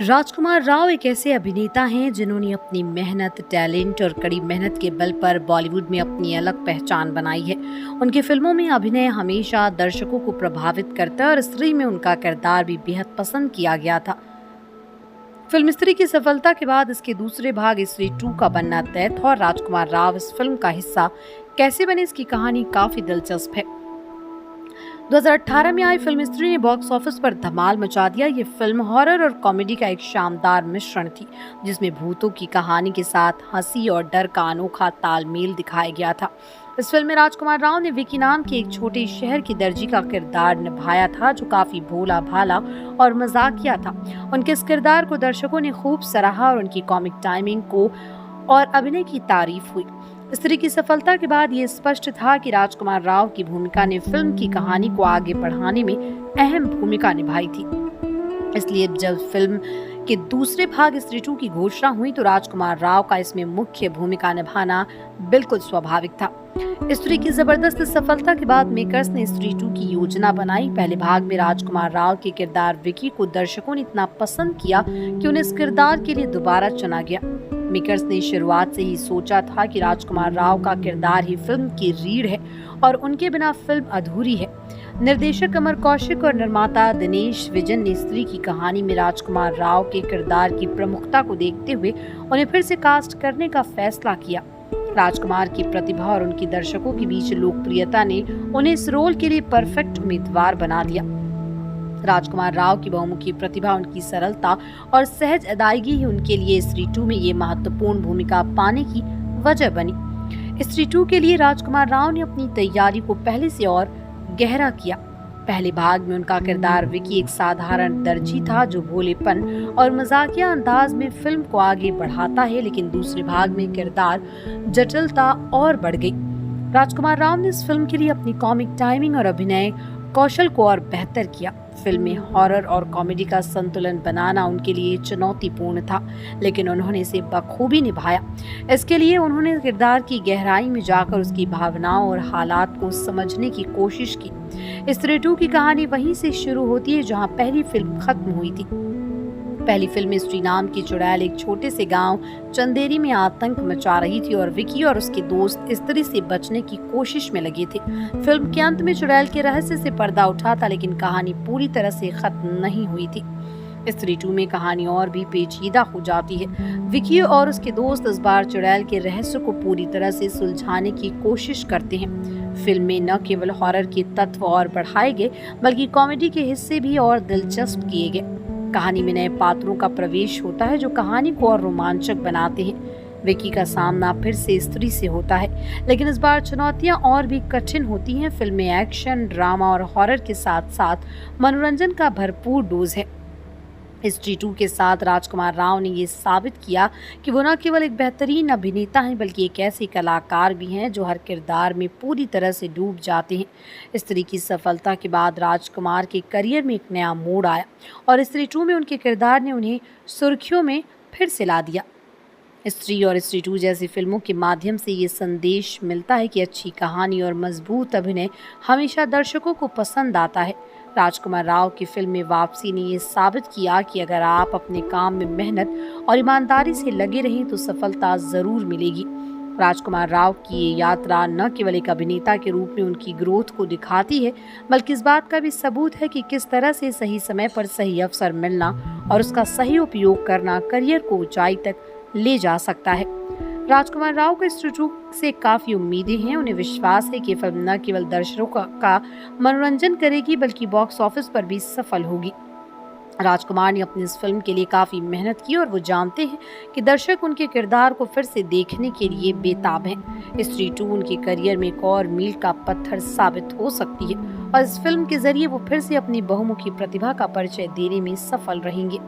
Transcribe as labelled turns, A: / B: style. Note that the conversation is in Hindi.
A: राजकुमार राव एक ऐसे अभिनेता हैं जिन्होंने अपनी मेहनत, टैलेंट और कड़ी मेहनत के बल पर बॉलीवुड में अपनी अलग पहचान बनाई है। उनकी फिल्मों में अभिनय हमेशा दर्शकों को प्रभावित करता है और स्त्री में उनका किरदार भी बेहद पसंद किया गया था। फिल्म स्त्री की सफलता के बाद इसके दूसरे भाग स्त्री 2 का बनना तय था और राजकुमार राव इस फिल्म का हिस्सा कैसे बने, इसकी कहानी काफी दिलचस्प है। 2018 में आई फिल्म स्त्री ने बॉक्स ऑफिस पर धमाल मचा दिया। ये फिल्म हॉरर और कॉमेडी का एक शानदार मिश्रण थी, जिसमें भूतों की कहानी के साथ हंसी और डर का अनोखा तालमेल दिखाया गया था। इस फिल्म में राजकुमार राव ने विकी नाम के एक छोटे शहर की दर्जी का किरदार निभाया था, जो काफी भोला भाला और मजाकिया था। उनके इस किरदार को दर्शकों ने खूब सराहा और उनकी कॉमिक टाइमिंग को और अभिनय की तारीफ हुई। स्त्री की सफलता के बाद ये स्पष्ट था कि राजकुमार राव की भूमिका ने फिल्म की कहानी को आगे बढ़ाने में अहम भूमिका निभाई थी। इसलिए जब फिल्म के दूसरे भाग स्त्री 2 की घोषणा हुई तो राजकुमार राव का इसमें मुख्य भूमिका निभाना बिल्कुल स्वाभाविक था। स्त्री की जबरदस्त सफलता के बाद मेकर्स ने स्त्री 2 की योजना बनाई। पहले भाग में राजकुमार राव के किरदार विकी को दर्शकों ने इतना पसंद किया कि उन्हें इस किरदार के लिए दोबारा चुना गया। मेकर्स ने शुरुआत से ही सोचा था कि राजकुमार राव का किरदार ही फिल्म की रीढ़ है और उनके बिना फिल्म अधूरी है। निर्देशक अमर कौशिक और निर्माता दिनेश विजन ने स्त्री की कहानी में राजकुमार राव के किरदार की प्रमुखता को देखते हुए उन्हें फिर से कास्ट करने का फैसला किया। राजकुमार की प्रतिभा और उनकी दर्शकों के बीच लोकप्रियता ने उन्हें इस रोल के लिए परफेक्ट उम्मीदवार बना दिया। राजकुमार राव की बहुमुखी प्रतिभा, उनकी सरलता और सहज अदायगी ही उनके लिए स्त्री 2 में ये महत्वपूर्ण भूमिका पाने की वजह बनी। स्त्री 2 के लिए राजकुमार राव ने अपनी तैयारी को पहले से और गहरा किया। पहले भाग में उनका किरदार विकी एक साधारण दर्जी था जो भोलेपन और मजाकिया अंदाज में फिल्म को आगे बढ़ाता है, लेकिन दूसरे भाग में किरदार जटिलता और बढ़ गई। राजकुमार राव ने इस फिल्म के लिए अपनी कॉमिक टाइमिंग और अभिनय कौशल को और बेहतर किया। फिल्म में हॉरर और कॉमेडी का संतुलन बनाना उनके लिए चुनौतीपूर्ण था, लेकिन उन्होंने इसे बखूबी निभाया। इसके लिए उन्होंने किरदार की गहराई में जाकर उसकी भावनाओं और हालात को समझने की कोशिश की। स्त्री 2 की कहानी वहीं से शुरू होती है जहां पहली फिल्म खत्म हुई थी। पहली फिल्म स्त्री नाम की चुड़ैल एक छोटे से गांव चंदेरी में आतंक मचा रही थी और विकी और उसके दोस्त स्त्री से बचने की कोशिश में लगे थे। फिल्म के अंत में चुड़ैल के रहस्य से पर्दा उठा था, लेकिन कहानी पूरी तरह से खत्म नहीं हुई थी। स्त्री 2 में कहानी और भी पेचीदा हो जाती है। विकी और उसके दोस्त इस बार चुड़ैल के रहस्य को पूरी तरह से सुलझाने की कोशिश करते हैं। फिल्म में न केवल हॉरर के तत्व और बढ़ाए गए, बल्कि कॉमेडी के हिस्से भी और दिलचस्प किए गए। कहानी में नए पात्रों का प्रवेश होता है जो कहानी को और रोमांचक बनाते हैं। विकी का सामना फिर से स्त्री से होता है, लेकिन इस बार चुनौतियां और भी कठिन होती हैं। फिल्म में एक्शन, ड्रामा और हॉरर के साथ साथ मनोरंजन का भरपूर डोज है। स्त्री 2 के साथ राजकुमार राव ने ये साबित किया कि वो न केवल एक बेहतरीन अभिनेता हैं, बल्कि एक ऐसे कलाकार भी हैं जो हर किरदार में पूरी तरह से डूब जाते हैं। स्त्री की सफलता के बाद राजकुमार के करियर में एक नया मोड़ आया और स्त्री 2 में उनके किरदार ने उन्हें सुर्खियों में फिर से ला दिया। स्त्री और स्त्री 2 जैसी फिल्मों के माध्यम से ये संदेश मिलता है कि अच्छी कहानी और मजबूत अभिनय हमेशा दर्शकों को पसंद आता है। राजकुमार राव की फिल्म में वापसी ने ये साबित किया कि अगर आप अपने काम में मेहनत और ईमानदारी से लगे रहें तो सफलता जरूर मिलेगी। राजकुमार राव की ये यात्रा न केवल एक अभिनेता के रूप में उनकी ग्रोथ को दिखाती है, बल्कि इस बात का भी सबूत है कि किस तरह से सही समय पर सही अवसर मिलना और उसका सही उपयोग करना करियर को ऊंचाई तक ले जा सकता है। राजकुमार राव को स्त्री 2 से काफी उम्मीदें हैं। उन्हें विश्वास है कि फिल्म न केवल दर्शकों का मनोरंजन करेगी, बल्कि बॉक्स ऑफिस पर भी सफल होगी। राजकुमार ने अपनी इस फिल्म के लिए काफी मेहनत की और वो जानते हैं कि दर्शक उनके किरदार को फिर से देखने के लिए बेताब हैं। स्त्री 2 उनके करियर में एक और मील का पत्थर साबित हो सकती है और इस फिल्म के जरिए वो फिर से अपनी बहुमुखी प्रतिभा का परिचय देने में सफल रहेंगे।